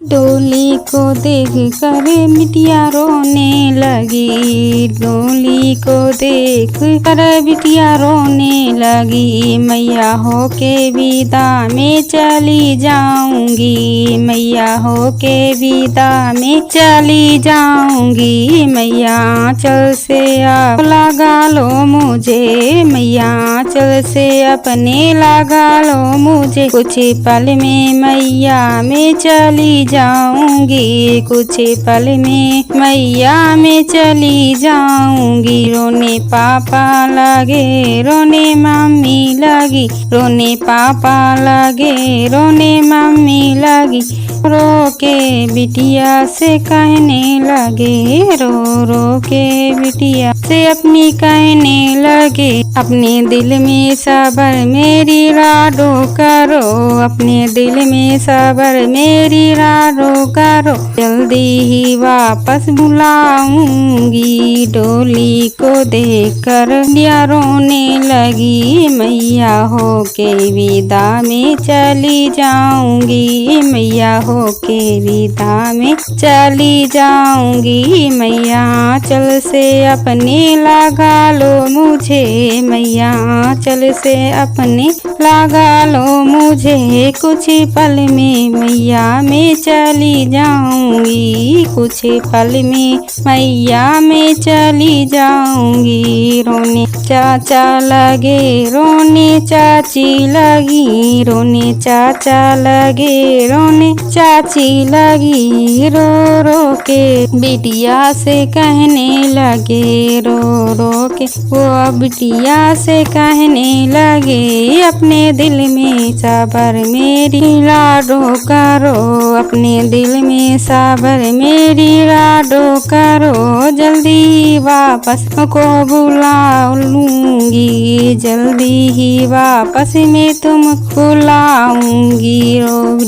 डोली को देख कर बिटिया रोने लगी। डोली को देख कर बिटिया रोने लगी। मैया हो के विदा में चली जाऊंगी। मैया हो के विदा में चली जाऊंगी। मैया आंचल से आप लगा लो मुझे। मैया आंचल से अपने लगा लो मुझे। कुछ पल में मैया में चली जाऊंगी। कुछ पल में मैया में चली जाऊंगी। रोने पापा लगे रोने मम्मी लगी। रोने पापा लगे रोने मम्मी लगी। रो के बिटिया से कहने लगे। रो रो के बिटिया से अपनी कहने लगे। अपने दिल में सबर मेरी लाडो करो। अपने दिल में सबर मेरी लाडो करो। जल्दी ही वापस बुलाऊंगी। डोली को देखकर बिटिया रोने लगी। मैया हो के विदा में चली जाऊंगी। मैया हो के विदा में चली जाऊंगी। मैया आंचल से अपने लगा लो मुझे। मैया आंचल से अपने लगा लो मुझे। कुछ पल में मैया में चली जाऊंगी। कुछ पल में मैया में चली जाऊंगी। रोने चाचा लगे रोने चाची लगी। रोने चाचा लगे रोने चाची लगी। रो रो के बिटिया से कहने लगे। रो रो के वो बिटिया से कहने लगे। अपने दिल में सबर मेरी लाडो करो। अपने दिल में सबर मेरी लाडो करो। जल्दी वापस को बुला लूंगी। जल्दी ही वापस में तुम बुलाऊंगी।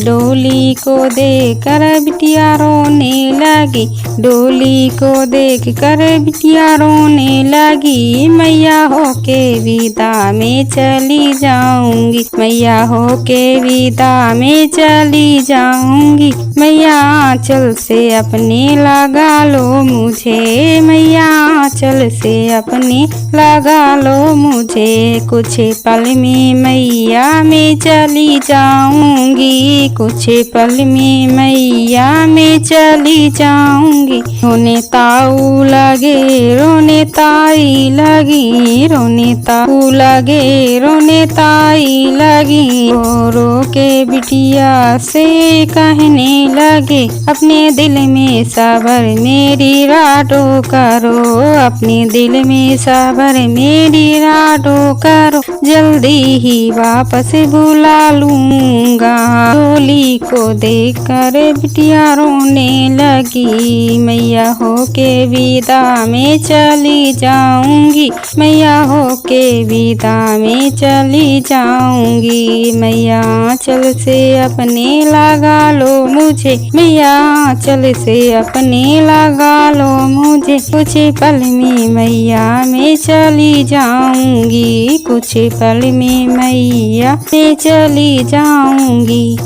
डोली को देख कर बिटिया रोने लगी। डोली को देख कर बिटिया रोने लगी। मैया हो के विदा में चली जाऊंगी। मैया हो के विदा में चली जाऊंगी। मैया आंचल से अपने लगा लो मुझे। मैया आंचल से अपने लगा लो मुझे। कुछ पल में मैया में चली जाऊंगी। कुछ पल में मैया में चली जाऊंगी। रोने ताऊ लगे रोने ताई लगी। रोने ताऊ लगे रोने ताई लगी। रो रो के बिटिया से कहने लगे। अपने दिल में सबर मेरी लाडो करो। अपने दिल में सबर मेरी लाडो करो। जल्दी ही वापस बुला लूंगा। डोली को देख कर बिटिया रोने लगी। मैया हो के विदा में चली जाऊंगी। मैया हो के विदा में चली जाऊंगी। मैया आंचल से अपने लगा लो मुझे। मैया आंचल से अपने लगा लो मुझे। कुछ पल में मैया में चली जाऊंगी। कुछ पल में मैया में चली जाऊंगी।